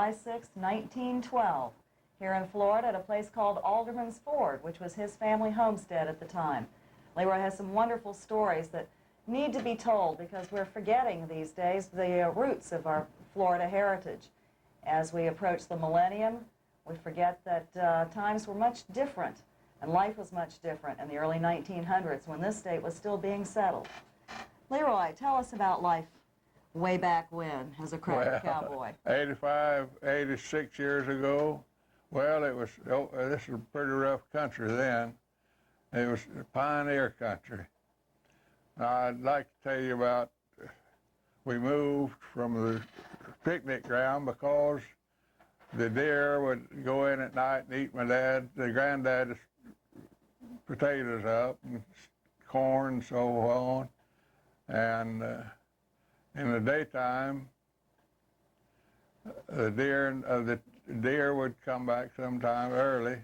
July 6, 1912, here in Florida at a place called Alderman's Ford, which was his family homestead at the time. Leroy has some wonderful stories that need to be told because we're forgetting these days the roots of our Florida heritage. As we approach the millennium, we forget that times were much different and life was much different in the early 1900s when this state was still being settled. Leroy, tell us about life way back when as a cracker cowboy. 85, 86 years ago, well, this was a pretty rough country then. It was pioneer country. I'd like to tell you about, we moved from the picnic ground because the deer would go in at night and eat the granddad's potatoes up and corn and so on. And in the daytime, the deer would come back sometime early,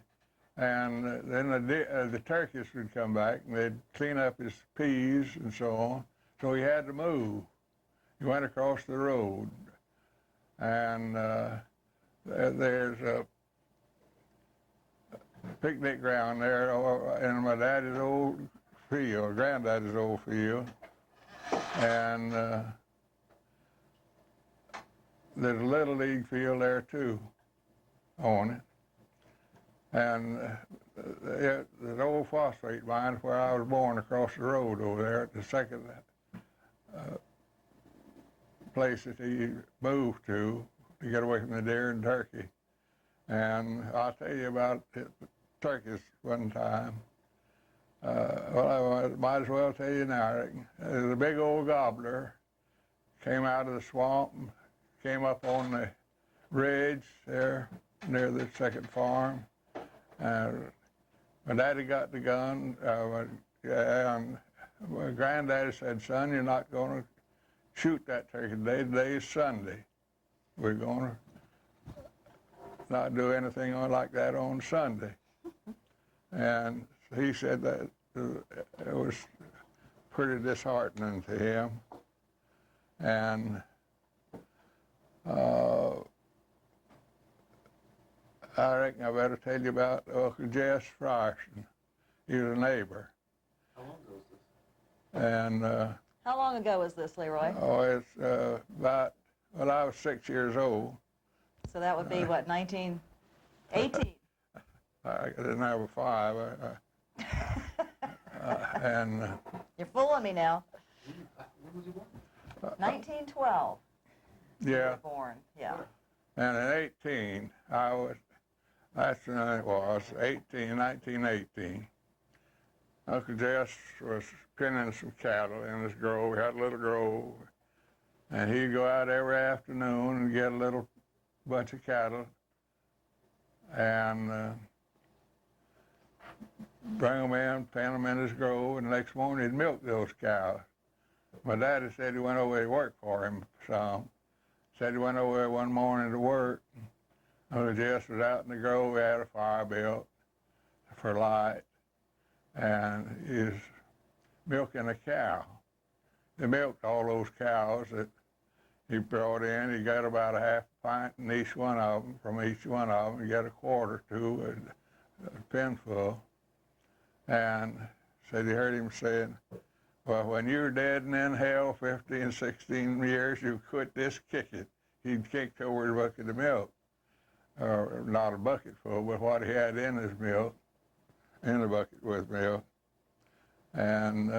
and then the turkeys would come back and they'd clean up his peas and so on. So he had to move. He went across the road, and there's a picnic ground there in my daddy's old field, granddaddy's old field, and there's a little league field there too on it. And the old phosphate mine where I was born across the road over there at the second place that he moved to get away from the deer and turkey. And I'll tell you about turkeys one time. Well, I might as well tell you now. There's a big old gobbler came out of the swamp and came up on the ridge there near the second farm. My daddy got the gun, and my granddaddy said, "Son, you're not going to shoot that turkey today. Today is Sunday. We're going to not do anything like that on Sunday." And he said that it was pretty disheartening to him. And I reckon I better tell you about Uncle Jess Frierson. He was a neighbor. How long ago was this? And How long ago was this, Leroy? oh, it's about, well, I was 6 years old. So that would be, what, 1918? I didn't have a 5. And You're fooling me now. When was he born? 1912. You yeah, were born, yeah. and in 18, that's when I was, 1918. Uncle Jess was pinning some cattle in his grove. We had a little grove. And he'd go out every afternoon and get a little bunch of cattle and bring them in, pin them in his grove, and the next morning he'd milk those cows. My daddy said he went over to work for him some. Said he went over there one morning to work. Uncle Jess was out in the grove. We had a fire built for light, and he was milking a cow. He milked all those cows that he brought in. He got about a half pint in each one of them. From each one of them, he got a quarter to a pinful. And said he heard him saying, "Well, when you're dead and in hell 15, 16 years, you quit this kicking." He'd kicked over a bucket of milk. Or not a bucket full, but what he had in his milk, in the bucket with milk. And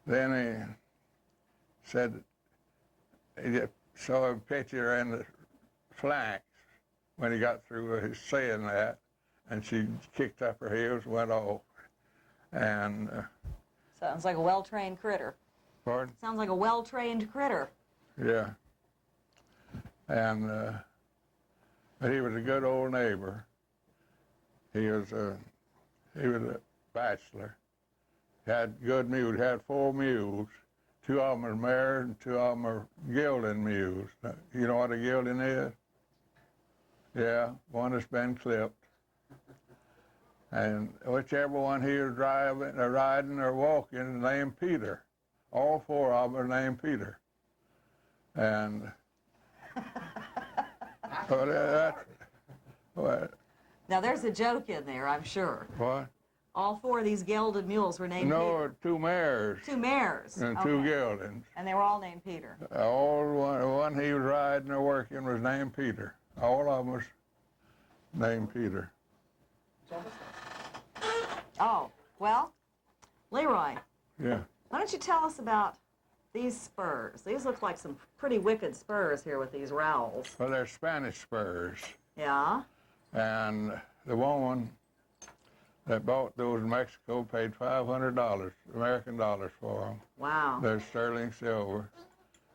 then he said he saw a picture in the flanks when he got through his saying that, and she kicked up her heels and went off. And Sounds like a well-trained critter. pardon? Sounds like a well-trained critter. Yeah. And but he was a good old neighbor. He was a bachelor. He had good mules. He had 4 mules. 2 of them are married and 2 of them are gelding mules. You know what a gelding is? Yeah, one that's been clipped. And whichever one he was driving or riding or walking is named Peter. All 4 of them are named Peter. And Well, that's, what? Now, there's a joke in there, I'm sure. What? All 4 of these gelded mules were named No, Peter. 2 mares. 2 mares. And Okay. 2 geldings. And they were all named Peter. The one he was riding or working was named Peter. All of them was named Peter. Oh, well, Leroy, Yeah. why don't you tell us about these spurs? These look like some pretty wicked spurs here with these rowels. Well, they're Spanish spurs. Yeah? And the woman that bought those in Mexico paid $500, American dollars for them. Wow. They're sterling silver.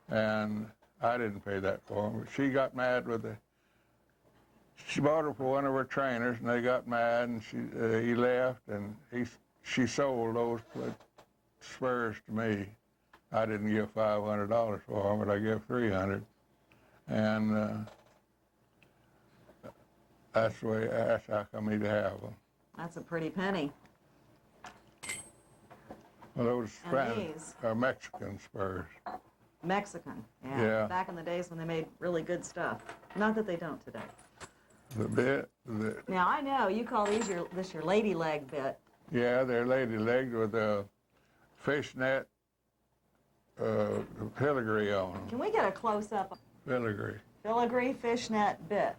And I didn't pay that for them. She got mad with she bought them for one of her trainers, and they got mad, and he left, and she sold those spurs to me. I didn't give $500 for them, but I gave $300. And that's how come he'd have them. That's a pretty penny. Well, those And Spanish these? are Mexican spurs. Mexican. Yeah. Yeah. Back in the days when they made really good stuff. Not that they don't today. Now, I know you call these your lady leg bit. Yeah, they're lady-legged with a fishnet filigree on them. Can we get a close-up? Filigree. Filigree fishnet bit.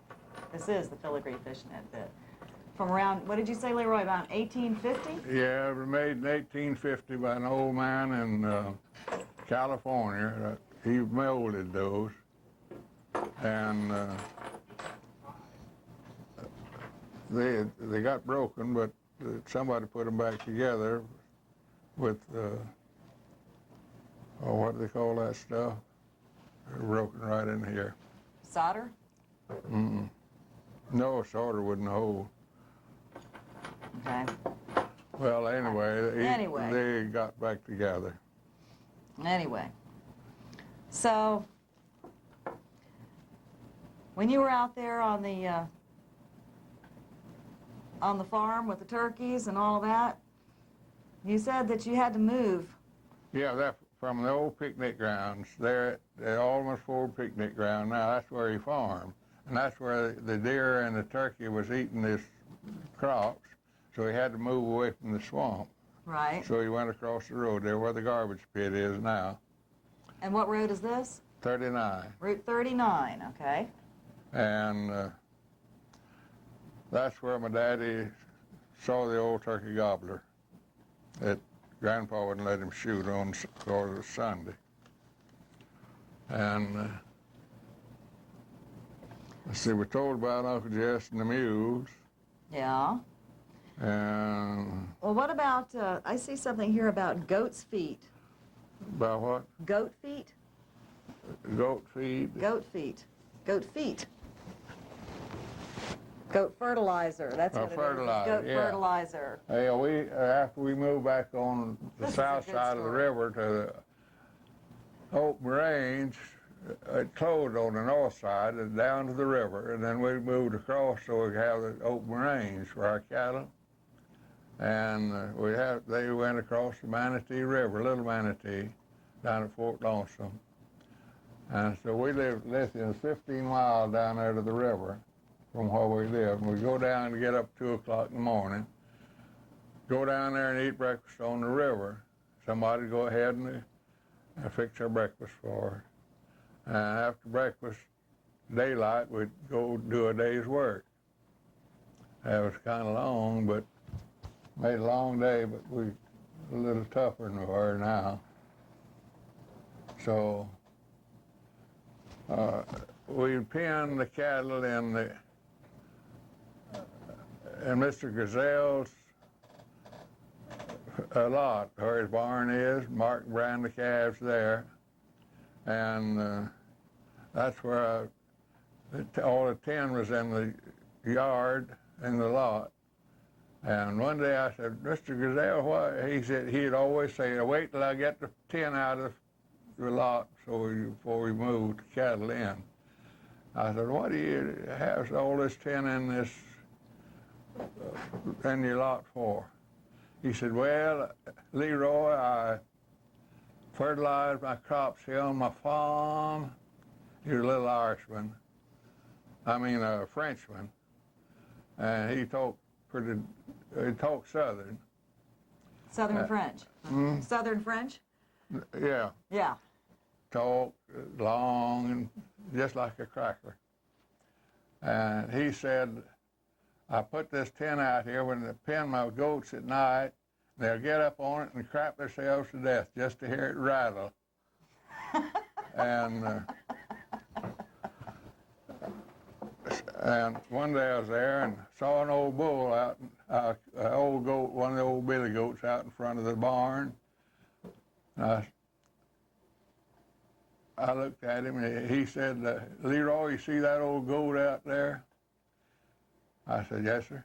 This is the filigree fishnet bit. From around, what did you say, Leroy, about 1850? Yeah, it was made in 1850 by an old man in California. He molded those. And they got broken, but somebody put them back together with, what do they call that stuff? They're broken right in here. Solder? Mm-mm. No, solder wouldn't hold. Okay. Well, anyway, they got back together. Anyway. So, when you were out there on the farm with the turkeys and all that, you said that you had to move. Yeah, that from the old picnic grounds. They're almost Ford picnic ground now. That's where he farmed, and that's where the deer and the turkey was eating his crops. So he had to move away from the swamp. Right. So he went across the road there where the garbage pit is now. And what road is this? 39. Route 39. Okay. And that's where my daddy saw the old turkey gobbler that Grandpa wouldn't let him shoot on because it was Sunday. And let's see, we're told about Uncle Jess and the mules. Yeah. And Well, what about, I see something here about goat's feet. about what? Goat feet? Goat feed. Goat feet. Goat feet. Goat fertilizer. That's what it is. Fertilizer, Goat yeah. fertilizer. Hey, after we moved back on the This is a south good side of the story. river to the open range, it closed on the north side and down to the river, and then we moved across so we could have the open range for our cattle. And they went across the Manatee River, Little Manatee, down at Fort Lonesome. And so we lived less than 15 miles down there to the river from where we lived. And we go down to get up 2 o'clock in the morning, go down there and eat breakfast on the river. Somebody would go ahead and fix our breakfast for us. And after breakfast, daylight, we'd go do a day's work. That was kind of long, but made a long day, but we a little tougher than we are now. So we'd pen the cattle in Mr. Gazelle's lot, where his barn is. Mark brand the calves there. And that's where all the tin was in the yard, in the lot. And one day I said, Mr. Gazelle, what? He said, he'd always say, wait till I get the tin out of the lot before we moved the cattle in. I said, what do you have all this tin in this, in your lot for? He said, well, Leroy, I fertilized my crops here on my farm. He was a little Irishman. a Frenchman, and he talked Southern. Southern French. Southern French? Yeah, Yeah. talked long and just like a cracker. And he said, I put this tent out here when I pen my goats at night. They'll get up on it and crap themselves to death just to hear it rattle. And one day I was there and saw an old bull out, an old goat, one of the old billy goats out in front of the barn. And I looked at him and he said, Leroy, you see that old goat out there? I said, yes, sir.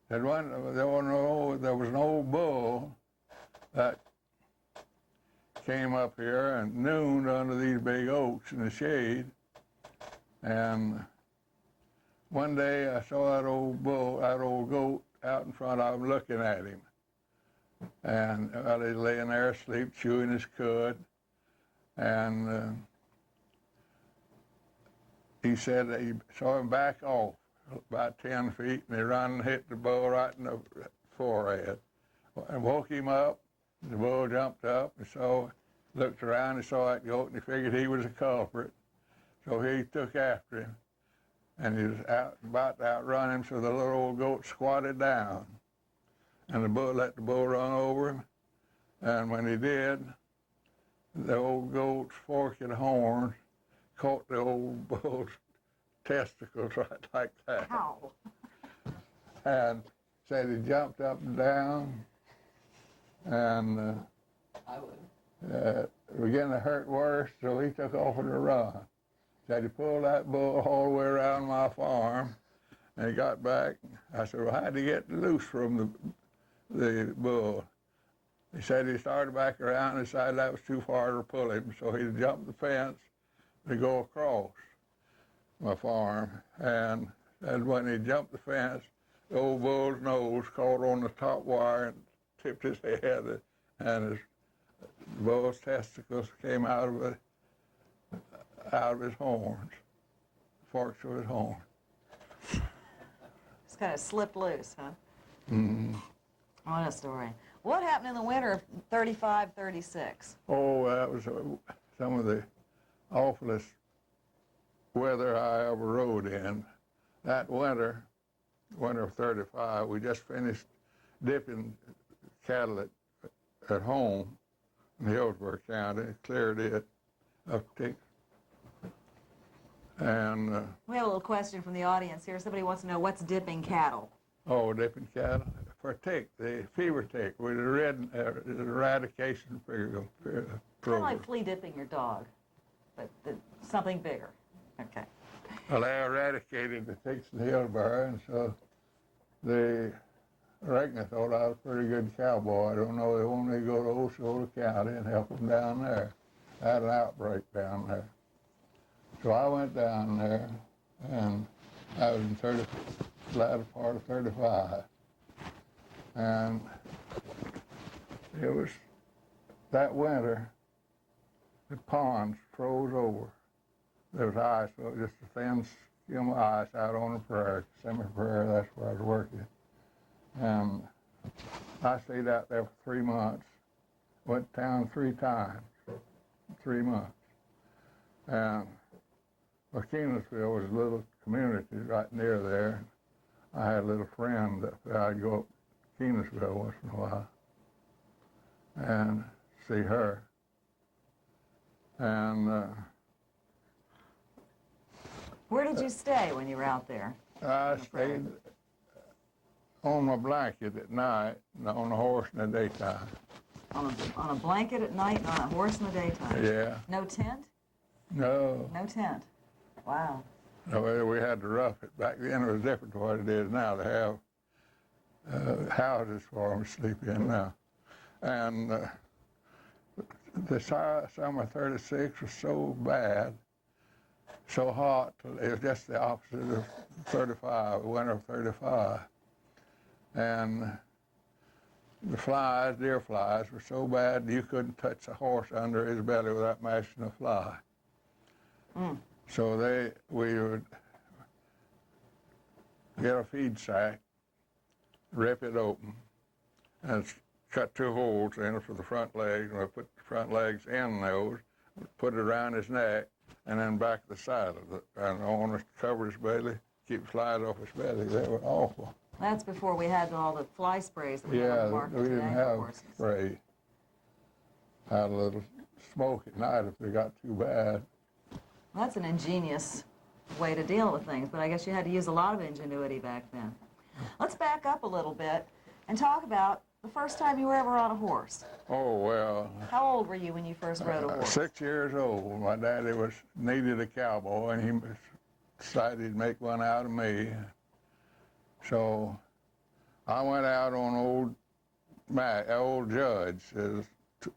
There was an old bull that came up here and nooned under these big oaks in the shade. And one day I saw that old goat out in front of him looking at him. And he's laying there asleep, chewing his cud. And he said that he saw him back off about 10 feet, and he ran and hit the bull right in the forehead. And woke him up. The bull jumped up and looked around and saw that goat, and he figured he was a culprit. So he took after him. And he was about to outrun him, so the little old goat squatted down. And the bull let the bull run over him. And when he did, the old goat's forked horns caught the old bull's testicles right like that. Ow. And said he jumped up and down, and I would. it began to hurt worse, so he took off on a run. Said he pulled that bull all the way around my farm, and he got back. I said, well, how'd he get loose from the bull? He said he started back around and decided that was too far to pull him, so he jumped the fence to go across my farm. And when he jumped the fence, the old bull's nose caught on the top wire and tipped his head, and the bull's testicles came out of his horns, forks of his horn. Just kind of slipped loose, huh? Mm-hmm. What a story. What happened in the winter of 35, 36? Oh, that was some of the awfulest weather I ever rode in. That winter of 35, we just finished dipping cattle at home in Hillsborough County, cleared it up to. And We have a little question from the audience here. Somebody wants to know what's dipping cattle. dipping cattle for tick, the fever tick, with the eradication program. Kind of like flea dipping your dog, but something bigger. Okay. Well, they eradicated the ticks in Hillsborough, and so I reckon they thought I was a pretty good cowboy. I don't know, they wanted me to go to Osceola County and help them down there. I had an outbreak down there. So I went down there, and I was in the latter part of 35. And it was that winter, the ponds froze over. There was ice, so it was just a thin skim of ice out on the prairie, semi-prairie, that's where I was working. And I stayed out there for 3 months, went down 3 times, 3 months. And Kenansville was a little community right near there. I had a little friend that I'd go up to Kenansville once in a while and see her. And Where did you stay when you were out there? I stayed on my blanket at night and on a horse in the daytime. On a blanket at night and on a horse in the daytime? Yeah. No tent? No. No tent. Wow. No, we had to rough it. Back then it was different to what it is now. They have houses for them to sleep in now. And the summer 36 was so bad, so hot, it was just the opposite of 35, the winter of 35. And the flies, deer flies, were so bad you couldn't touch a horse under his belly without mashing a fly. Mm. So we would get a feed sack, rip it open, and cut 2 holes in it for the front legs, and we put the front legs in those, put it around his neck, and then back the side of it, and on to cover his belly, keep flies off his belly. They were awful. That's before we had all the fly sprays that we have on Yeah, the market we today didn't for have horses. spray. Had a little smoke at night if they got too bad. That's an ingenious way to deal with things, but I guess you had to use a lot of ingenuity back then. Let's back up a little bit and talk about the first time you were ever on a horse. Oh, well, How old were you when you first rode a horse? 6 years old. My daddy needed a cowboy, and he decided he'd make one out of me. So I went out on old Judge,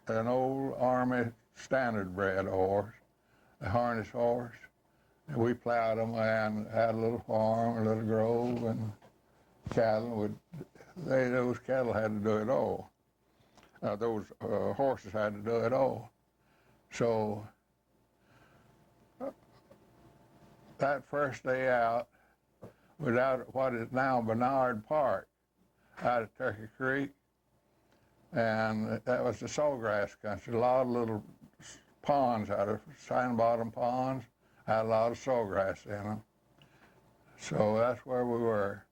an old Army standard-bred horse, a harness horse. And we plowed them and had a little farm, a little grove, and cattle. Those cattle had to do it all. Those horses had to do it all. So that first day out was out at what is now Bernard Park, out at Turkey Creek, and that was the sawgrass country. A lot of little ponds out of sand bottom ponds had a lot of sawgrass in them. So that's where we were.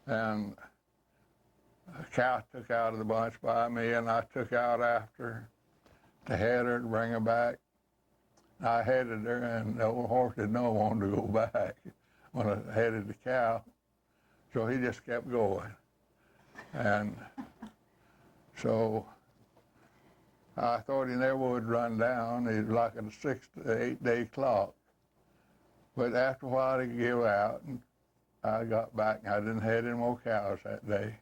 And a cow took out of the bunch by me, and I took out after to head her and bring her back. I headed her, and the old horse didn't know I wanted to go back when I headed the cow. So he just kept going. And so I thought he never would run down. He's like a 6 to 8 day clock. But after a while, he gave out, and I got back, and I didn't head any more cows that day.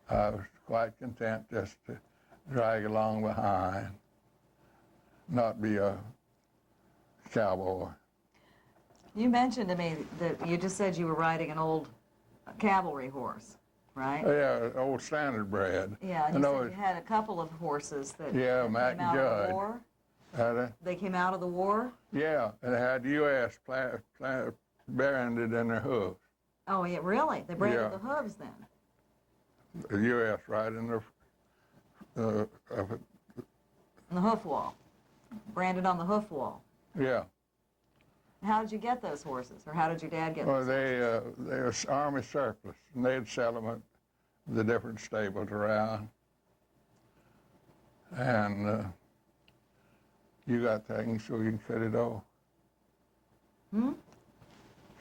I was quite content just to drag along behind, not be a cowboy. You mentioned to me that you just said you were riding an old cavalry horse, right? Yeah, old standard bred. Yeah, and you said you had a couple of horses that, Yeah, that Mac came out and of the Judd. war. Had They came out of the war? yeah, and it had U.S. branded in their hooves. Oh, yeah, really? They branded Yeah. the hooves then? The U.S. right in the On the hoof wall. Branded on the hoof wall. yeah. How did you get those horses, or how did your dad get Well, those? they were Army surplus, and they'd sell them at the different stables around. And you got things so you can cut it off. Hmm?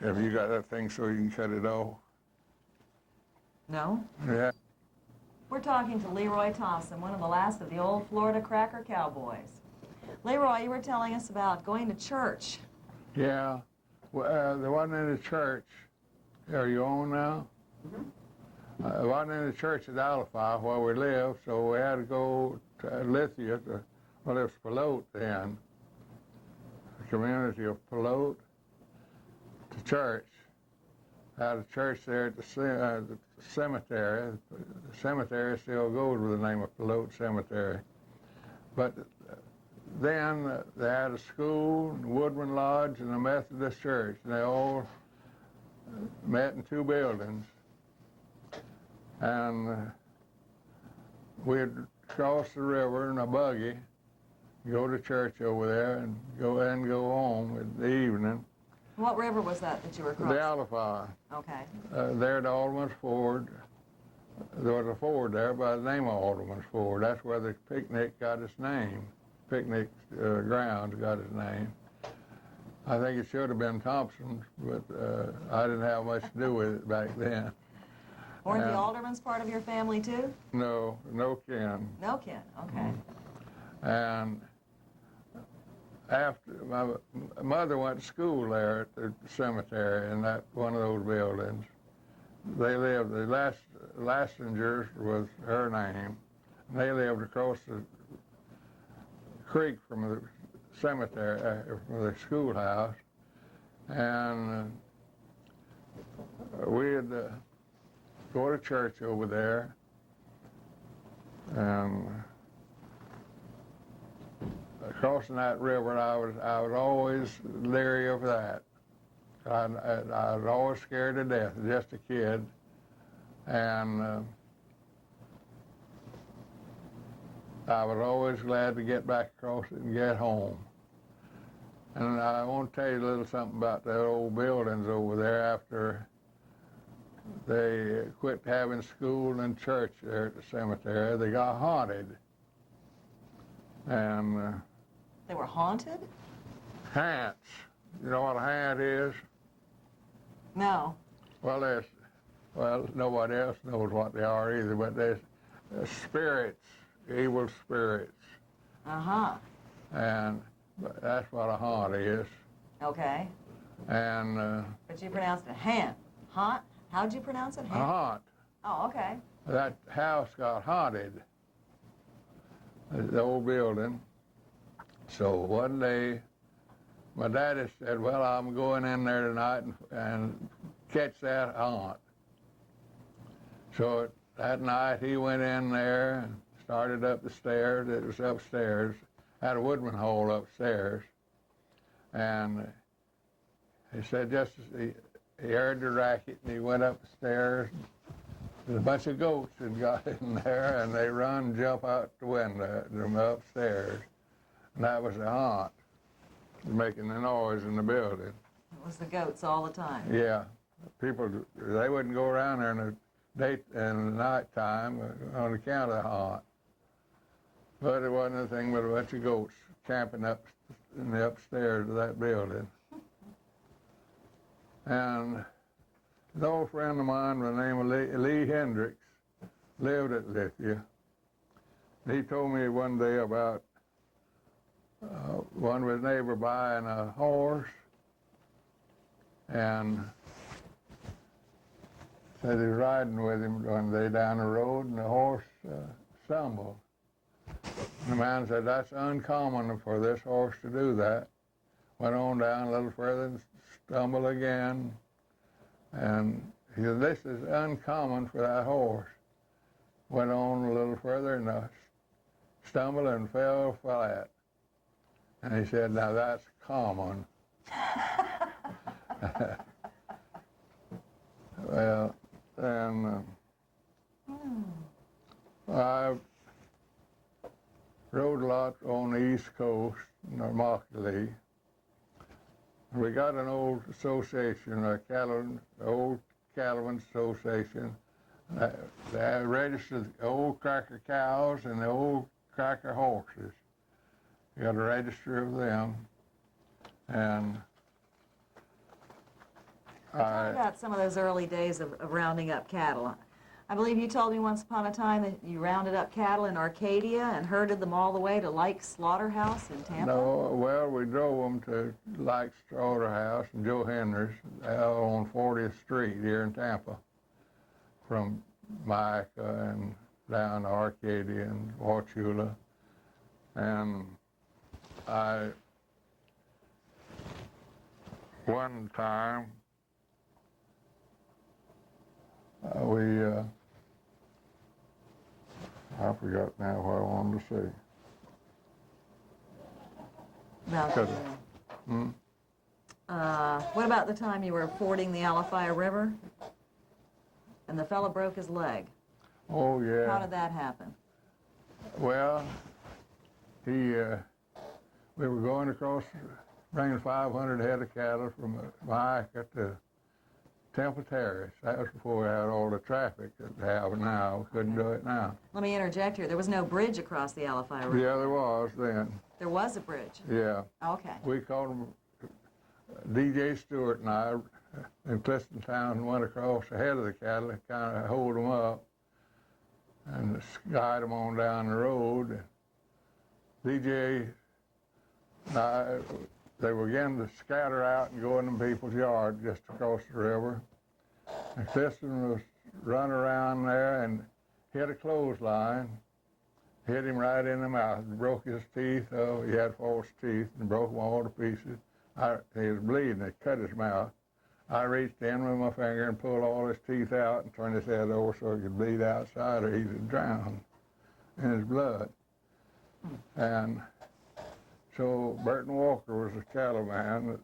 Have you got that thing so you can cut it off? No? Yeah. We're talking to Leroy Thompson, one of the last of the old Florida Cracker Cowboys. Leroy, you were telling us about going to church. Yeah. Well, there wasn't any church. Are you on now? Mm-hmm. There wasn't any church at Alphi where we lived, so we had to go to Lithia, well, it was Pelote then, the community of Pelote, to church. Had a church there at the cemetery. The cemetery still goes with the name of Pelote Cemetery. But then they had a school, Woodman Lodge, and a Methodist church, and they all met in 2 buildings. And we'd cross the river in a buggy, go to church over there, and go home in the evening. What river was that you were crossing? The Alphi. Okay. There at Alderman's Ford. There was a ford there by the name of Alderman's Ford. That's where the picnic got its name. Picnic ground got its name. I think it should have been Thompson's, but I didn't have much to do with it back then. Weren't the Aldermans part of your family too? No kin. No kin, okay. And after my mother went to school there at the cemetery in that one of those buildings. They lived, the Lassingers was her name. And they lived across the creek from the cemetery, from the schoolhouse. And we'd go to church over there. And crossing that river, I was always leery of that. I was always scared to death, just a kid. And I was always glad to get back across it and get home. And I want to tell you a little something about the old buildings over there after they quit having school and church there at the cemetery. They got haunted. And They were haunted? hants. You know what a hant is? No. Well, nobody else knows what they are either, but they're spirits, evil spirits. Uh-huh. And that's what a haunt is. Okay. And But you pronounced it haunt. Haunt? How'd you pronounce it? a haunt. Oh, okay. That house got haunted, the old building. So one day, my daddy said, well, I'm going in there tonight and catch that haunt. So that night he went in there and started up the stairs. It was upstairs, had a woodman hole upstairs. And he said just as he heard the racket and he went up the stairs. There's a bunch of goats had got in there and they run and jump out the window from upstairs. And that was the haunt, making the noise in the building. It was the goats all the time. Yeah, people, they wouldn't go around there in the nighttime on account of the haunt. But it wasn't anything but a bunch of goats camping up in the upstairs of that building. And an old friend of mine by the name of Lee Hendricks lived at Lithia. He told me one day about one of his neighbor buying a horse and said he was riding with him one day down the road and the horse stumbled. And the man said, that's uncommon for this horse to do that. Went on down a little further and stumbled again. And he said, this is uncommon for that horse. Went on a little further and stumbled and fell flat. And he said, now that's common. Well, and I rode a lot on the East Coast, Immokalee. We got an old association, old cattlemen's association. They registered the old cracker cows and the old cracker horses. You got a register of them. And Talk about some of those early days of rounding up cattle. I believe you told me once upon a time that you rounded up cattle in Arcadia and herded them all the way to Like's Slaughterhouse in Tampa? No, well, we drove them to Like's Slaughterhouse and Joe Henry's out on 40th Street here in Tampa, from Micah and down to Arcadia and Wauchula. And one time, I forgot now what I wanted to say. What about the time you were fording the Alafia River and the fella broke his leg? Oh, yeah. How did that happen? Well, we were going across, bringing 500 head of cattle from Micah to Temple Terrace. That was before we had all the traffic that we have now. We couldn't do it now. Let me interject here. There was no bridge across the Alafia River. Yeah, there was then. There was a bridge. Yeah. Okay. We called him, DJ Stewart and I in Cliftontown went across ahead of the cattle and kind of hold them up and guide them on down the road. DJ and I, they were beginning to scatter out and go in people's yards just across the river. And Clifton was running around there and hit a clothesline, hit him right in the mouth, broke his teeth. Oh, he had false teeth and broke them all to pieces. He was bleeding, it cut his mouth. I reached in with my finger and pulled all his teeth out and turned his head over so he could bleed outside or he'd have drowned in his blood. And so Burton Walker was a cattleman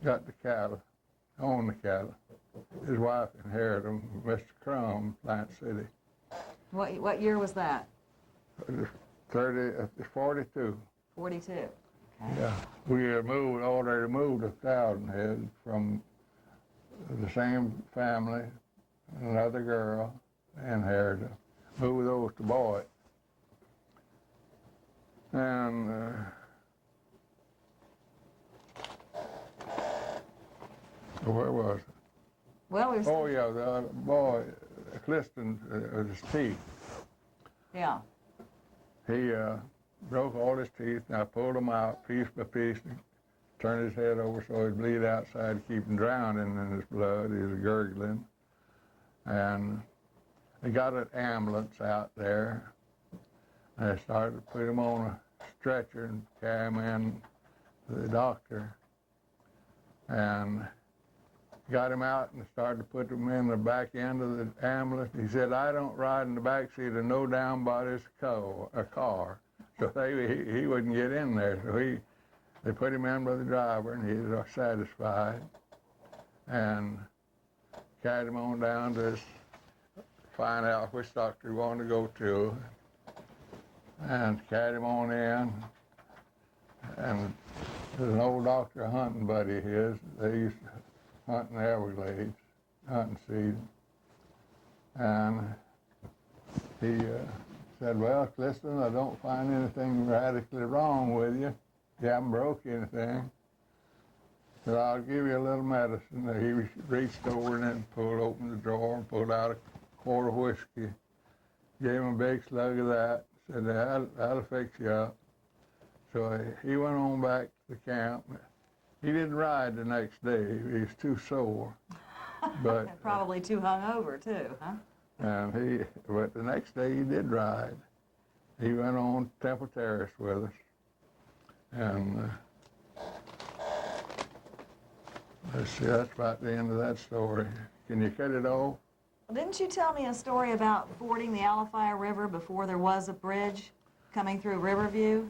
that got the cattle, owned the cattle. His wife inherited them, Mr. Crum, Plant City. What year was that? 42. 42. Okay. Yeah, we had already moved 1,000 heads from the same family, another girl, inherited. Moved those to Boyd. And where was it? Well, we were. Oh yeah, the other boy, Clifton, his teeth. Yeah. He broke all his teeth, and I pulled them out piece by piece, and turned his head over so he'd bleed outside to keep him drowning in his blood. He was gurgling. And they got an ambulance out there. And they started to put him on a stretcher and carry him in to the doctor. And got him out and started to put him in the back end of the ambulance. He said, "I don't ride in the back seat of no down body's car." So he wouldn't get in there. So they put him in by the driver, and he was satisfied. And carried him on down to find out which doctor he wanted to go to. And carried him on in. And there's an old doctor, a hunting buddy of his. They used to hunt in the Everglades, hunting season. And he said, "Well, Clifton, I don't find anything radically wrong with you. You haven't broke anything. Said, I'll give you a little medicine." He reached over and then opened the drawer and pulled out a quart of whiskey. Gave him a big slug of that. Said, that'll fix you up. So he went on back to the camp. He didn't ride the next day. He was too sore. But Probably too hungover too, huh? but the next day he did ride. He went on Temple Terrace with us. And let's see, that's about the end of that story. Can you cut it off? Well, didn't you tell me a story about fording the Alafia River before there was a bridge coming through Riverview?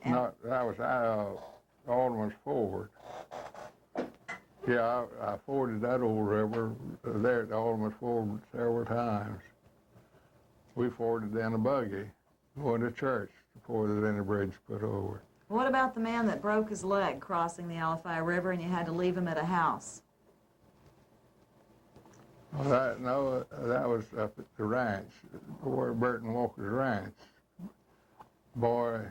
And No, that was Alderman's Ford. Yeah, I forded that old river there at Alderman's Ford several times. We forded in a buggy going to church before there was any bridge put over. what about the man that broke his leg crossing the Alafia River and you had to leave him at a house? Well, that was up at the ranch, where Burton Walker's ranch. Boy,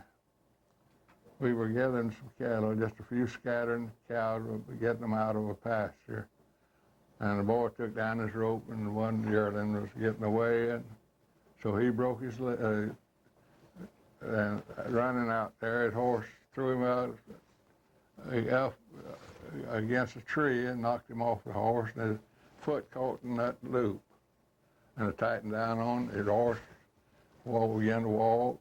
we were gathering some cattle, just a few scattering cows, getting them out of a pasture. And the boy took down his rope, and one yearling was getting away, and so he broke his leg, and running out there, his horse threw him out against a tree and knocked him off the horse, and his foot caught in that loop. And it tightened down on his horse, began to walk,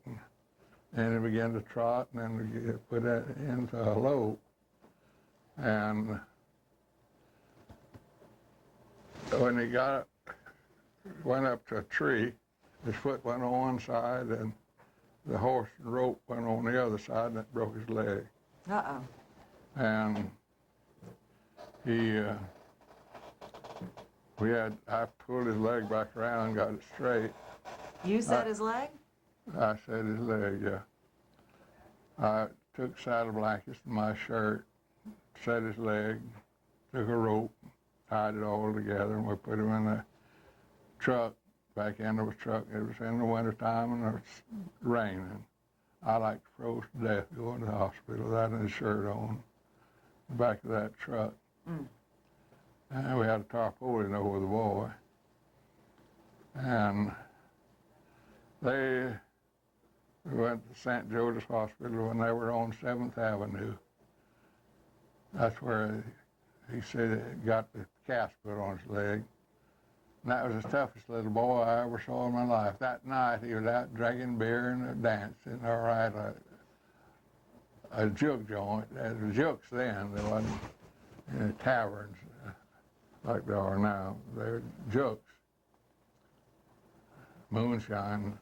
and he began to trot, and then we put that into a lope. And when he went up to a tree, his foot went on one side, and the horse and rope went on the other side, and it broke his leg. Uh-oh. And I pulled his leg back around, got it straight. You set his leg? I set his leg, yeah. I took saddle blankets in my shirt, set his leg, took a rope, tied it all together, and we put him in the truck, back end of a truck. It was in the wintertime and it was raining. I like to froze to death going to the hospital without his shirt on, the back of that truck. Mm. And we had a tarpaulin over the boy. And we went to St. Joseph's Hospital when they were on 7th Avenue. That's where he said he got the cast put on his leg. And that was the toughest little boy I ever saw in my life. That night he was out drinking beer and dancing, all right, a juke joint. There were jukes then, there wasn't any taverns like there are now. They were jukes. Moonshine,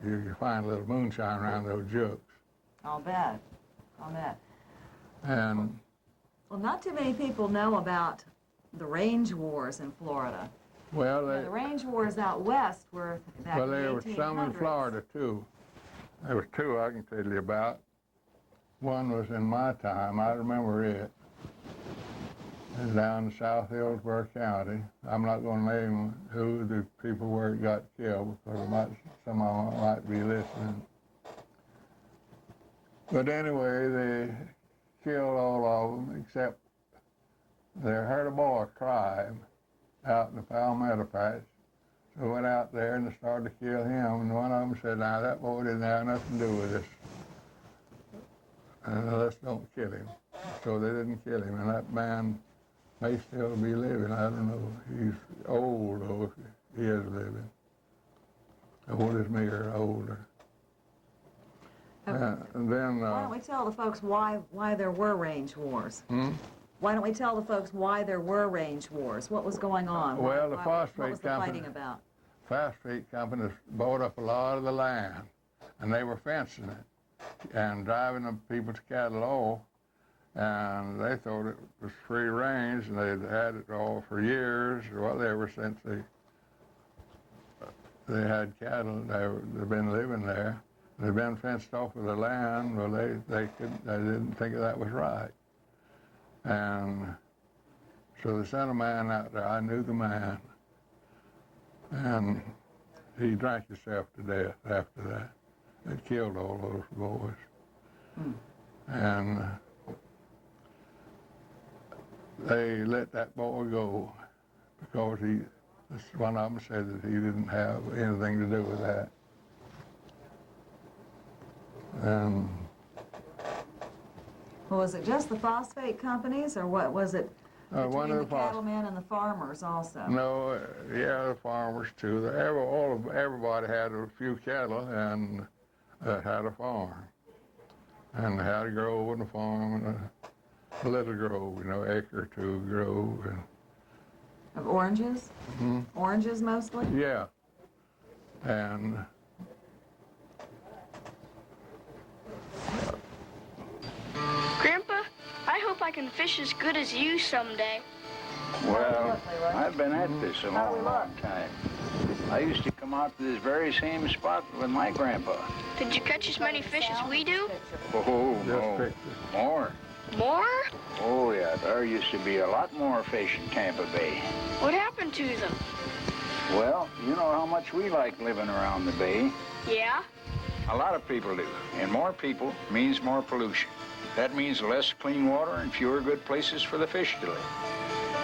you can find a little moonshine around those jukes. I'll bet. I'll bet. And Well, not too many people know about the range wars in Florida. Well, The range wars out west were back well, in the there was 1800s. some in Florida too. There was two I can tell you about. One was in my time. I remember it. It was down in South Hillsborough County. I'm not going to name who the people were that got killed because some of them might be listening. But anyway, they killed all of them except they heard a boy cry out in the Palmetto Patch. So we went out there and they started to kill him. And one of them said, now that boy didn't have nothing to do with this. And let's don't kill him. So they didn't kill him. And that man may still be living. I don't know. He's old, though. He is living. Old as me or older. And then... why don't we tell the folks why there were range wars? Why don't we tell the folks why there were range wars? What was going on? Well, the what phosphate was the company, fighting about? phosphate companies bought up a lot of the land, and they were fencing it and driving the people's cattle off, and they thought it was free range, and they'd had it all for years or whatever since they had cattle. They'd been living there. They'd been fenced off of the land. Well, they didn't think that was right. And so they sent a man out there. I knew the man. And he drank himself to death after that. They killed all those boys. And they let that boy go because one of them said that he didn't have anything to do with that. And Well, was it just the phosphate companies, or what was it between one of the the cattlemen and the farmers also? No, yeah, the farmers too. Everybody had a few cattle and had a farm, and had a grove and a farm and a little grove, acre or two grove. And, Of oranges? Oranges mostly? yeah, and Grandpa, I hope I can fish as good as you someday. Well, I've been at this a long, long time. I used to come out to this very same spot with my grandpa. Did you catch as many fish as we do? Oh, just no. pictures. More. More? Oh, yeah, there used to be a lot more fish in Tampa Bay. What happened to them? Well, you know how much we like living around the bay. Yeah? A lot of people do, and more people means more pollution. That means less clean water and fewer good places for the fish to live.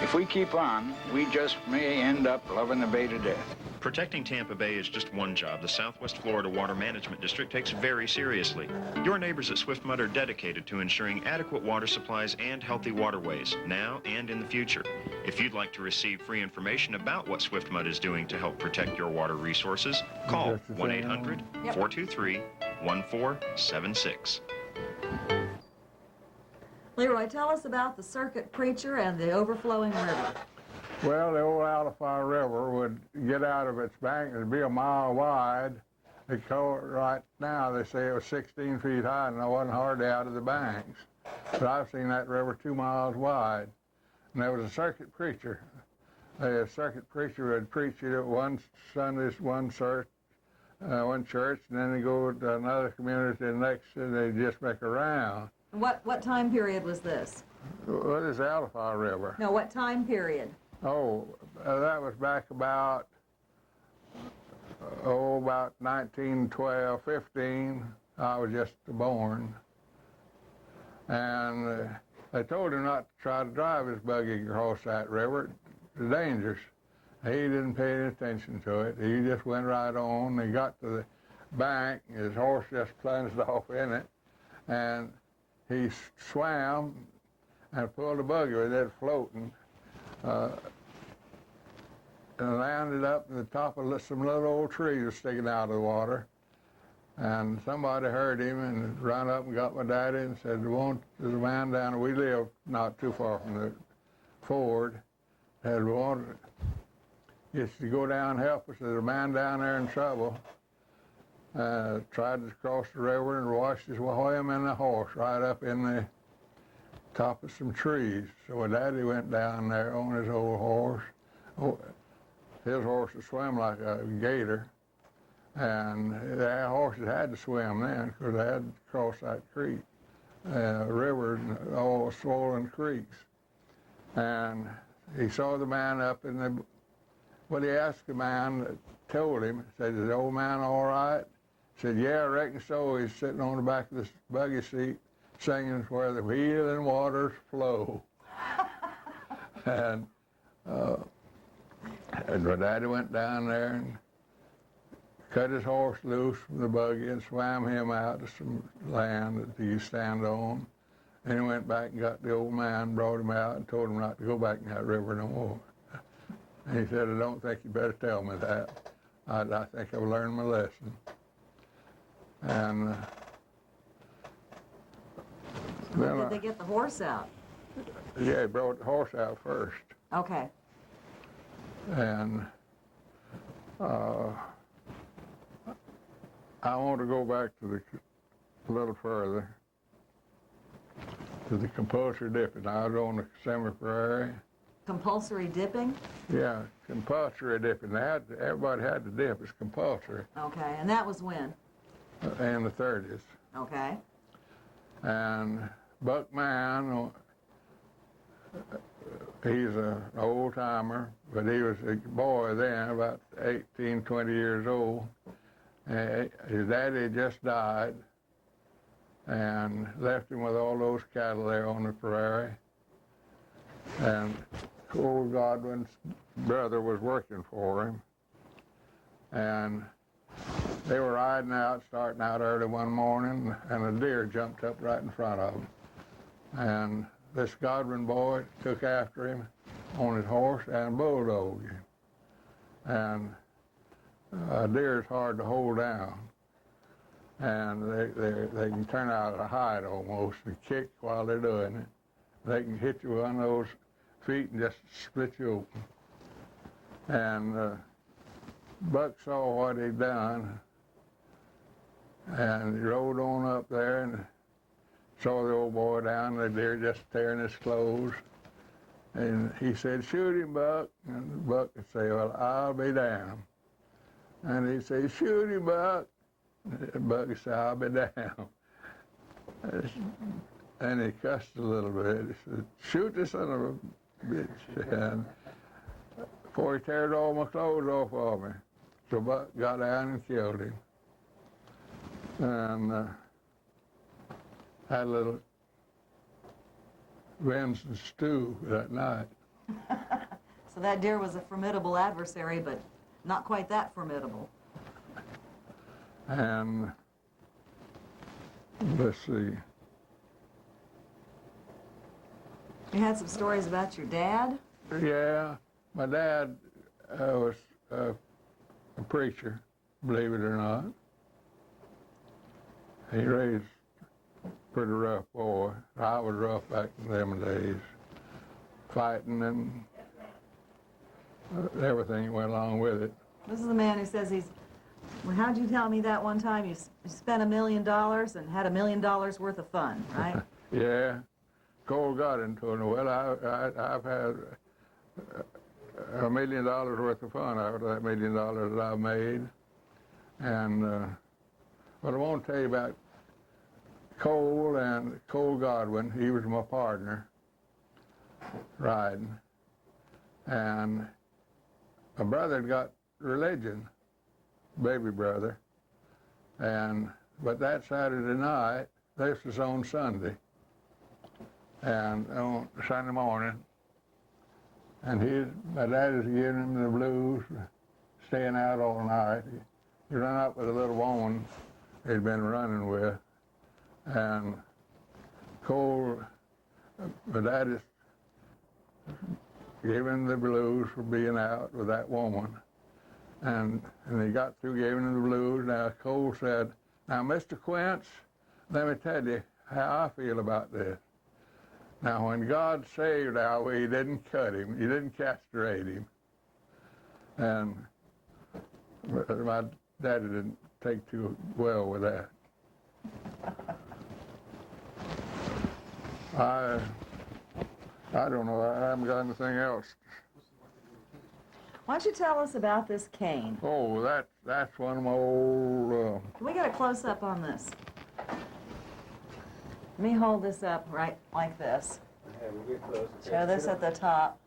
If we keep on, we just may end up loving the bay to death. Protecting Tampa Bay is just one job the Southwest Florida Water Management District takes very seriously. Your neighbors at Swiftmud are dedicated to ensuring adequate water supplies and healthy waterways, now and in the future. If you'd like to receive free information about what Swiftmud is doing to help protect your water resources, call 1-800-423-1476. Leroy, tell us about the circuit preacher and the overflowing river. Well, the old Alafire River would get out of its bank. It'd be a mile wide. Right now, they say it was 16 feet high, and it wasn't hardly out of the banks. But I've seen that river 2 miles wide. And there was a circuit preacher. The circuit preacher would preach it at one Sunday, one church, and then they go to another community, the next, and they just make a round. What time period was this? What is the Alafire River? No, what time period? Oh, that was back about 1912, 15. I was just born. And they told him not to try to drive his buggy across that river. It's dangerous. He didn't pay any attention to it. He just went right on. He got to the bank. His horse just plunged off in it. And he swam and pulled the buggy with it floating. And landed up at the top of some little old trees sticking out of the water. And somebody heard him and ran up and got my daddy and said, there's a man down there. We live not too far from the ford. Said, used to go down and help us. There's a man down there in trouble. Tried to cross the river and washed him and the horse right up in the top of some trees. So my daddy went down there on his old horse. Oh, his horses swam like a gator, and the horses had to swim then because they had to cross that creek, river, and all swollen creeks. And he saw the man up in the, well, he asked the man that told him, said, "Is the old man all right?" He said, "Yeah, I reckon so. He's sitting on the back of this buggy seat singing Where the Healing Waters Flow." And my daddy went down there and cut his horse loose from the buggy and swam him out to some land that he could stand on. And he went back and got the old man, brought him out, and told him not to go back in that river no more. And he said, "I don't think you better tell me that. I think I've learned my lesson." And then Did they get the horse out? yeah, he brought the horse out first. Okay. And I want to go back to a little further to the compulsory dipping. I was on the semi-prairie. Compulsory dipping? Yeah, compulsory dipping. Everybody had to dip. It's compulsory. Okay, and that was when? In the 30s. Okay. And Buck Man, he's an old timer, but he was a boy then, about 18, 20 years old. And his daddy had just died and left him with all those cattle there on the prairie. And old Godwin's brother was working for him. And they were riding out, starting out early one morning, and a deer jumped up right in front of them. And this Godwin boy took after him on his horse and bulldogged him. And a deer is hard to hold down. And they can turn out of the hide almost and kick while they're doing it. They can hit you with one of those feet and just split you open. And Buck saw what he'd done, and he rode on up there and saw the old boy down, the deer just tearing his clothes. And he said, "Shoot him, Buck." And Buck would say, "Well, I'll be damned." And he'd say, "Shoot him, Buck." And Buck would say, "I'll be damned." And he cussed a little bit. He said, "Shoot the son of a bitch." And before he teared all my clothes off of me. So Buck got down and killed him. And had a little venison stew that night. So that deer was a formidable adversary, but not quite that formidable. And let's see. You had some stories about your dad? Yeah, my dad was a preacher, believe it or not. He raised a pretty rough boy. I was rough back in them days, fighting and everything that went along with it. This is the man who says well, how'd you tell me that one time? You spent $1 million and had $1 million worth of fun, right? Yeah. Cole got into it. Well, I've had $1 million worth of fun out of that $1 million that I've made. And but I want to tell you about Cole and Cole Godwin. He was my partner riding. And my brother had got religion, baby brother. But that Saturday night, this was on Sunday. And on Sunday morning, and my dad was giving him the blues, staying out all night. He ran up with a little woman he'd been running with, and Cole, my dad gave him the blues for being out with that woman. And he got through giving him the blues. Now Cole said, "Now, Mr. Quince, let me tell you how I feel about this. Now, when God saved Alvy, he didn't cut him. He didn't castrate him." And my daddy didn't take too well with that. I don't know. I haven't got anything else. Why don't you tell us about this cane? Oh, that's one of my old. Can we get a close-up on this? Let me hold this up right like this. Show this at the top.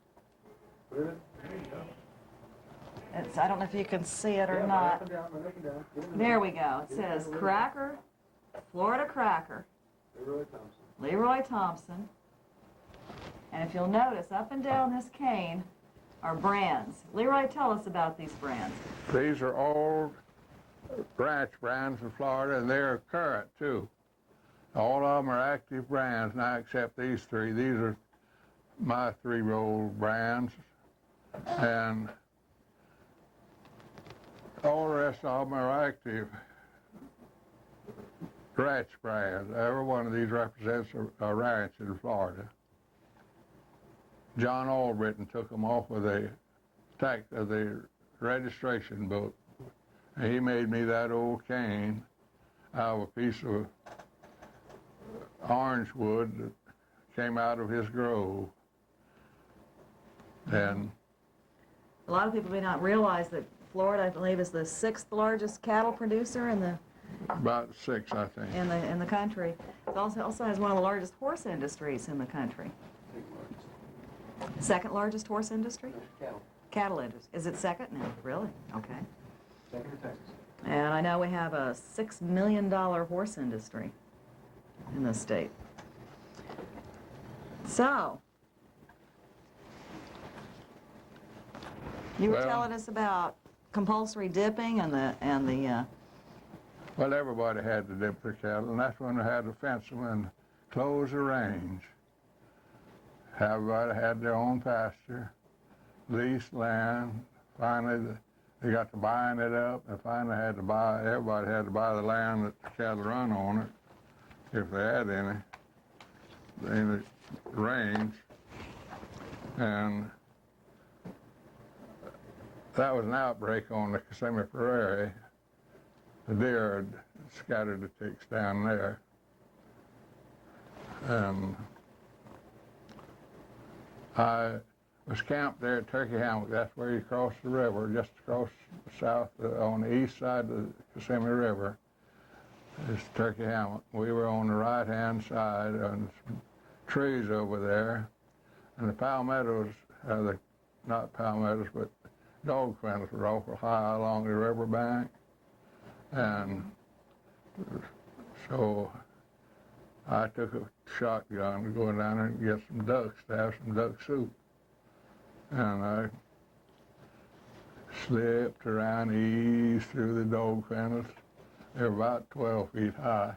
I don't know if you can see it or not. There we go. It says Cracker, Florida Cracker, Leroy Thompson. And if you'll notice, up and down this cane are brands. Leroy, tell us about these brands. These are all ranch brands in Florida, and they're current too. All of them are active brands, now except these three. These are my 3-year-old brands, and all the rest of them are active ranch brands. Every one of these represents a ranch in Florida. John Albritton took them off of the registration book. And he made me that old cane out of a piece of orange wood that came out of his grove. And A lot of people may not realize that Florida, I believe, is the 6th largest cattle producer in the about 6, I think. in the country. It also has one of the largest horse industries in the country. Second largest horse industry? Cattle industry. Is it second now? Really? Okay. Second in Texas. And I know we have a $6 million horse industry in this state. So, you were Well- telling us about compulsory dipping and the Well, everybody had to dip their cattle, and that's when they had to fence them and close the range. Everybody had their own pasture, leased land. Finally, they got to buying it up, and finally everybody had to buy the land that the cattle run on it, if they had any range. And that was an outbreak on the Kissimmee Prairie. The deer had scattered the ticks down there. And I was camped there at Turkey Hammock. That's where you cross the river, just across south on the east side of the Kissimmee River. It's Turkey Hammock. We were on the right-hand side, and some trees over there. And the palmettos, not palmettos, but dog kennels were awful high along the riverbank. And so I took a shotgun to go down there and get some ducks to have some duck soup. And I slipped around, eased through the dog kennels. They were about 12 feet high.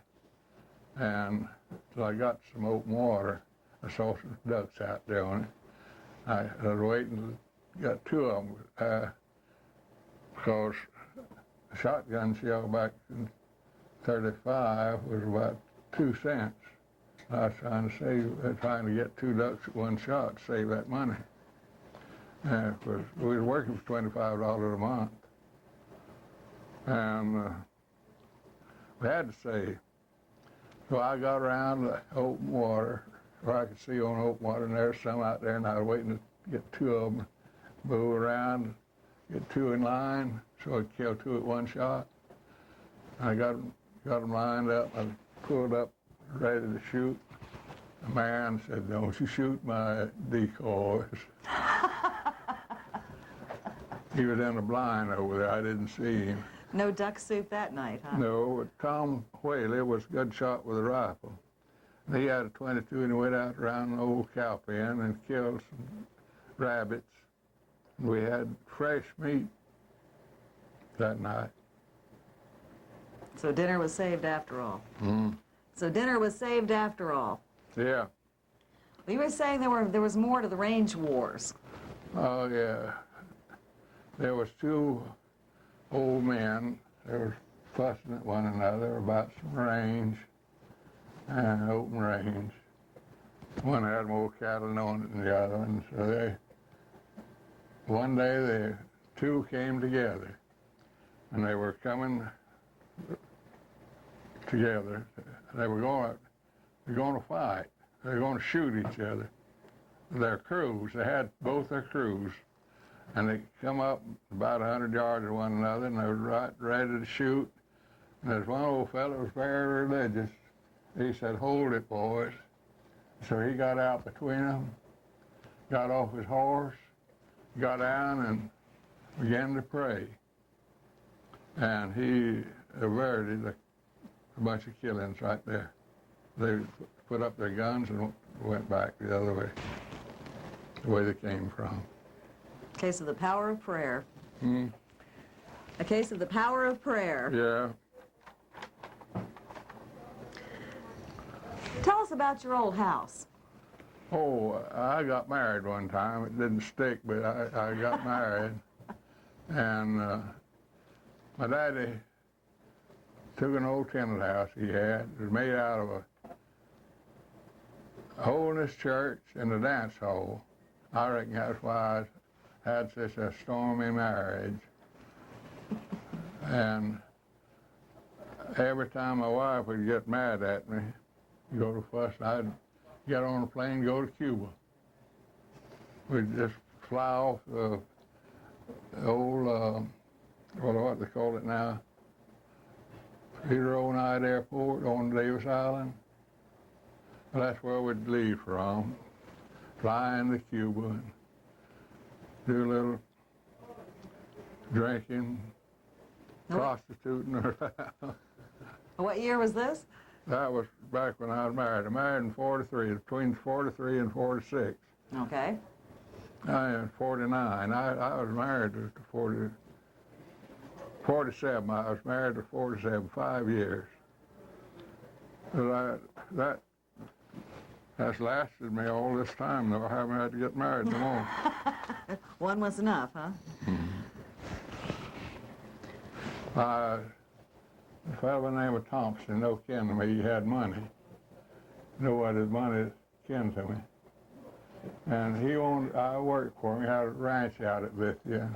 And till I got some open water, I saw some ducks out there on it. I was waiting to get 2 of them because the shotgun shell back in 35 was about 2 cents. I was trying to get 2 ducks at one shot to save that money. And we were working for $25 a month. And we had to save. So I got around the open water, where I could see on open water, and there's some out there, and I was waiting to get 2 of them, move around, get 2 in line, so I'd kill 2 at one shot. I got them lined up. I pulled up, ready to shoot. The man said, "Don't you shoot my decoys." He was in the blind over there. I didn't see him. no duck soup that night, huh? No, but Tom Whaley was a good shot with a rifle. He had a .22, and he went out around an old cow pen and killed some rabbits. We had fresh meat that night. So dinner was saved after all. Mm. So dinner was saved after all. Yeah. You were saying there was more to the range wars. Oh, yeah. There was 2 old men. They were fussing at one another about some range and open range. One had more cattle on it than the other, and so one day the 2 came together, and they were coming together. They were going to fight. They were going to shoot each other. their crews. They had both their crews, and they come up about 100 yards of one another, and they were right ready to shoot. And there's one old fellow who was very religious. He said, "Hold it, boys." So he got out between them, got off his horse, got down, and began to pray. And he averted a bunch of killings right there. They put up their guns and went back the other way, the way they came from. Case of the power of prayer. Hmm. A case of the power of prayer. Yeah. Tell us about your old house. Oh, I got married one time. It didn't stick, but I got married. And my daddy took an old tenement house he had. It was made out of a hole in this church and a dance hall. I reckon that's why I had such a stormy marriage. And every time my wife would get mad at me, go to fuss, I'd get on a plane and go to Cuba. We'd just fly off the old, what they call it now, Peter O. Knight Airport on Davis Island. Well, that's where we'd leave from, fly into Cuba and do a little drinking, prostituting around. What year was this? That was back when I was married. I married in 43, between 43 and 46. Okay. I am 49. I was married to 47. I was married to 47, 5 years. But that's lasted me all this time, though. I haven't had to get married no more. One was enough, huh? A fellow by the name of Thompson, no kin to me, he had money. Nobody's money kin to me. And I worked for him. He had a ranch out at Lithia.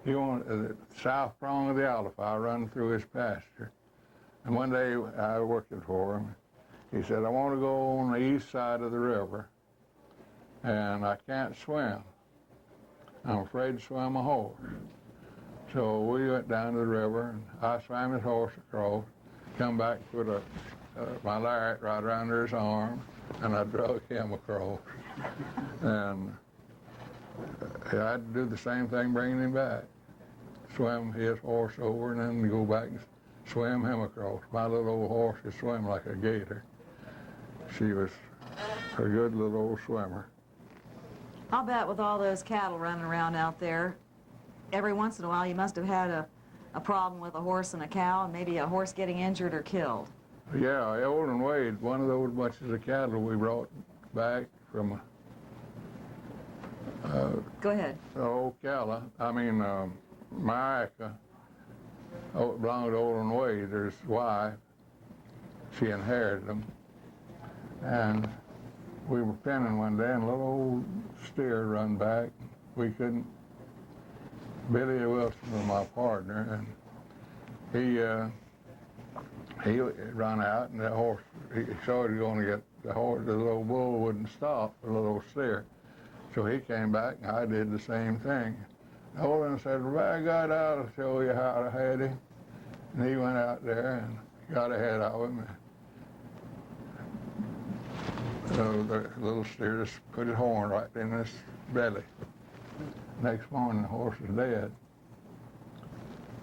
He wanted the south prong of the Alpha run through his pasture. And one day I was working for him. He said, "I want to go on the east side of the river, and I can't swim. I'm afraid to swim a horse." So we went down to the river, and I swam his horse across, come back, put my lariat right under his arm, and I drug him across. And I had to do the same thing bringing him back. Swim his horse over and then go back and swim him across. My little old horse could swim like a gator. She was a good little old swimmer. I'll bet with all those cattle running around out there, every once in a while you must have had a problem with a horse and a cow, and maybe a horse getting injured or killed. Yeah, Old and Wade, one of those bunches of cattle we brought back from Go ahead. Ocala, Maica, belonged to Old and Wade, his wife. She inherited them. And we were penning one day, and a little old steer run back. We couldn't. Billy Wilson was my partner, and he run out, and the horse, he saw he was going to get the horse. The little bull wouldn't stop, the little steer. So he came back, and I did the same thing. The old one said, "Well, by God, I'll show you how to head him." And he went out there and got ahead of him. So the little steer just put his horn right in his belly. Next morning, the horse was dead.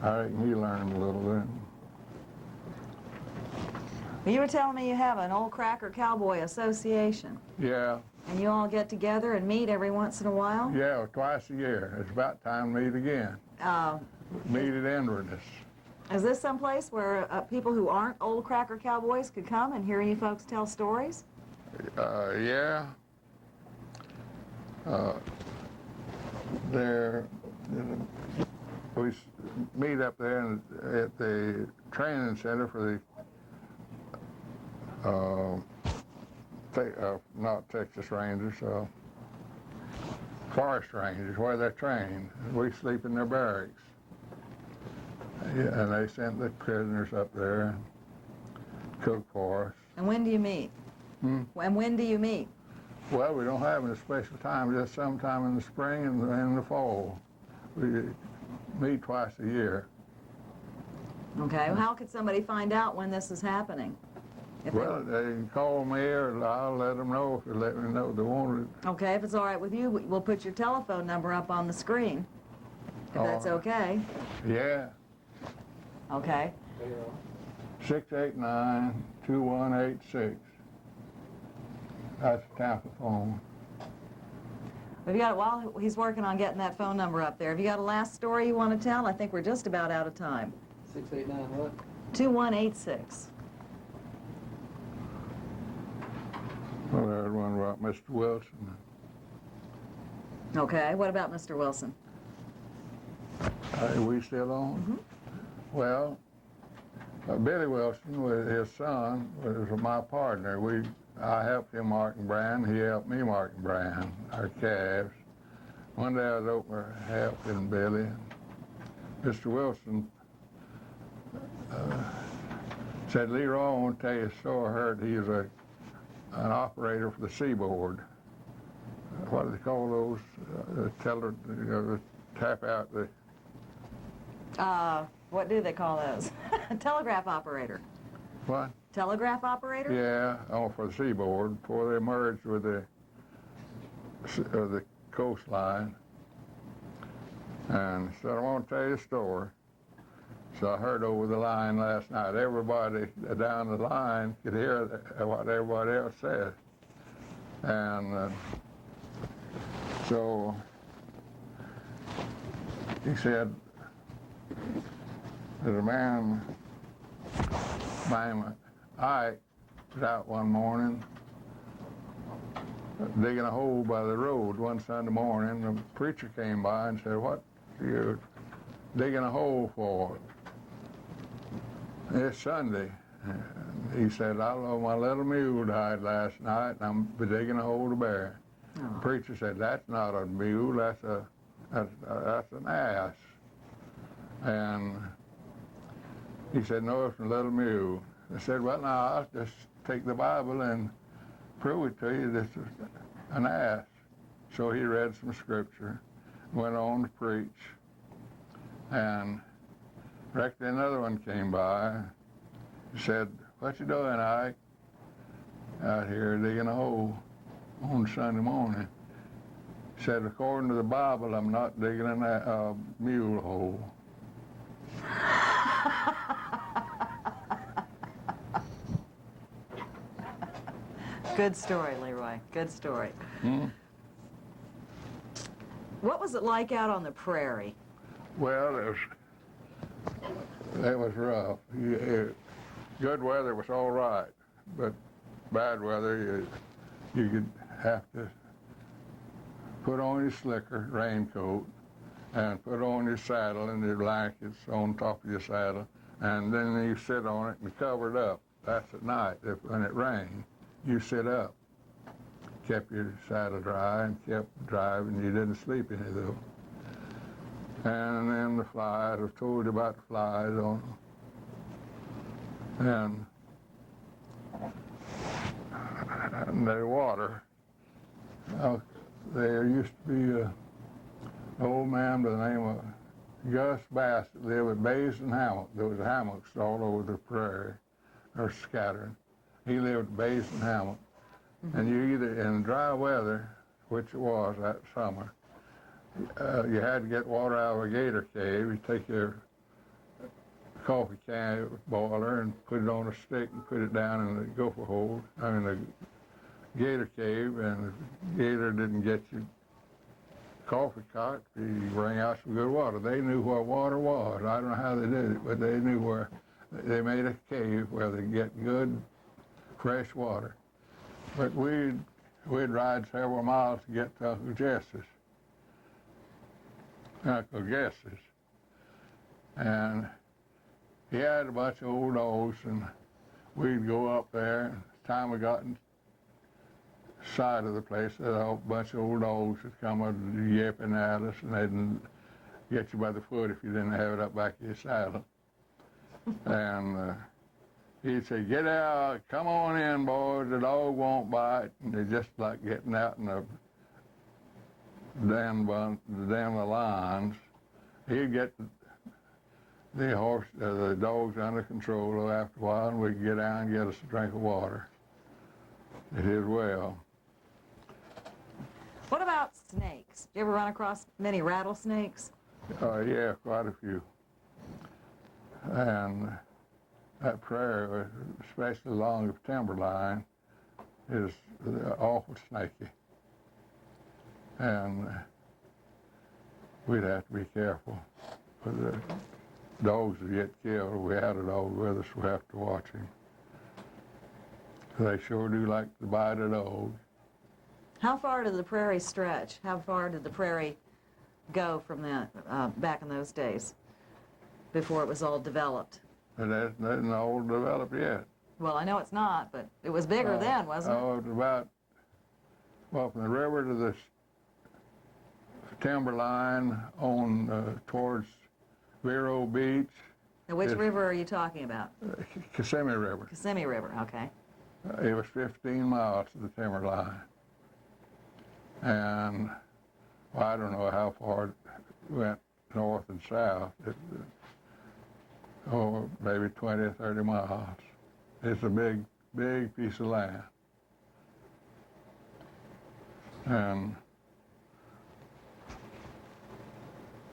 I reckon he learned a little then. Well, you were telling me you have an Old Cracker Cowboy Association. Yeah, And you all get together and meet every once in a while? yeah, twice a year. It's about time to meet again. Meet at Inverness. Is this someplace where people who aren't Old Cracker Cowboys could come and hear you folks tell stories? Yeah. We meet up there at the training center for the, not Texas Rangers, Forest Rangers, where they're trained. We sleep in their barracks. Yeah, and they sent the prisoners up there and cook for us. And when do you meet? And when do you meet? Well, we don't have any special time, just sometime in the spring and in the fall. We meet twice a year. Okay, well, how could somebody find out when this is happening? If they- Well, they can call me or I'll let them know if they let me know they want it. Okay, if it's all right with you, we'll put your telephone number up on the screen, if that's All right. okay. Yeah, Okay. 689-2186. That's the Tampa phone. Have you got, while he's working on getting that phone number up there, have you got a last story you want to tell? I think we're just about out of time. 689 what? 2186. Well, there's one about Mr. Wilson. Okay, what about Mr. Wilson? Are we still on? Well, Billy Wilson, with his son, was my partner. I helped him marking brand, he helped me marking brand, our calves. One day I was over helping Billy. Mr. Wilson said, Leroy, I want to tell you a story. I heard he was an operator for the seaboard. What do they call those? Tap out the... What do they call those? Telegraph operator. What? Telegraph operator? Yeah, for the seaboard, before they merged with the coastline. And so I want to tell you a story. So I heard over the line last night, everybody down the line could hear what everybody else said. And so he said, there's a man named Ike was out one morning digging a hole by the road one Sunday morning. The preacher came by and said, what are you digging a hole for? It's Sunday. And he said, I know my little mule died last night and I'm digging a hole to bury it. The preacher said, that's not a mule, that's an ass. And he said, no, it's a little mule. I said, well, now, I'll just take the Bible and prove it to you this is an ass. So he read some scripture, went on to preach, and directly another one came by. He said, what you doing, Ike? Out here digging a hole on Sunday morning. He said, according to the Bible, I'm not digging a mule hole. Good story, Leroy. Good story. What was it like out on the prairie? Well, it was rough. Good weather was all right, but bad weather, you could have to put on your slicker, raincoat, and put on your saddle and your blankets on top of your saddle, and then you sit on it and cover it up. That's at night. When it rained, you sit up, kept your saddle dry and kept driving. You didn't sleep any though. And then the flies, I've told you about the flies on them. And the water. There used to be an old man by the name of Gus Bass that lived at Bays and Hammock. There was hammocks all over the prairie, or scattered. He lived at Bays and Hammock. And you either, in dry weather, which it was that summer, you had to get water out of a gator cave. You take your coffee can boiler and put it on a stick and put it down in the gopher hole, the gator cave, and the gator didn't get your coffee pot. You bring out some good water. They knew where water was. I don't know how they did it, but they knew where. They made a cave where they get good, fresh water. But we'd ride several miles to get to Uncle Jesse's. And he had a bunch of old dogs, and we'd go up there. And the time we got inside of the place, there was a bunch of old dogs that come up yipping at us, and they'd get you by the foot if you didn't have it up back of your saddle. And He'd say, get out, come on in, boys, the dog won't bite. And they just like getting out in the damn lines. He'd get the dogs under control after a while, and we'd get out and get us a drink of water at his well. What about snakes? Did you ever run across many rattlesnakes? Yeah, quite a few. And that prairie, especially along the timberline, is awful snaky. And we'd have to be careful. But the dogs would get killed. We had a dog with us, we have to watch him. They sure do like to bite a dog. How far did the prairie stretch? How far did the prairie go from that back in those days, before it was all developed? And that's not all developed yet. Well, I know it's not, but it was bigger then, wasn't it? Oh, it was about, well, from the river to the timberline on towards Vero Beach. Now, which river are you talking about? Kissimmee River. Kissimmee River, okay. It was 15 miles to the timberline. And well, I don't know how far it went north and south. Maybe 20 or 30 miles. It's a big, big piece of land. And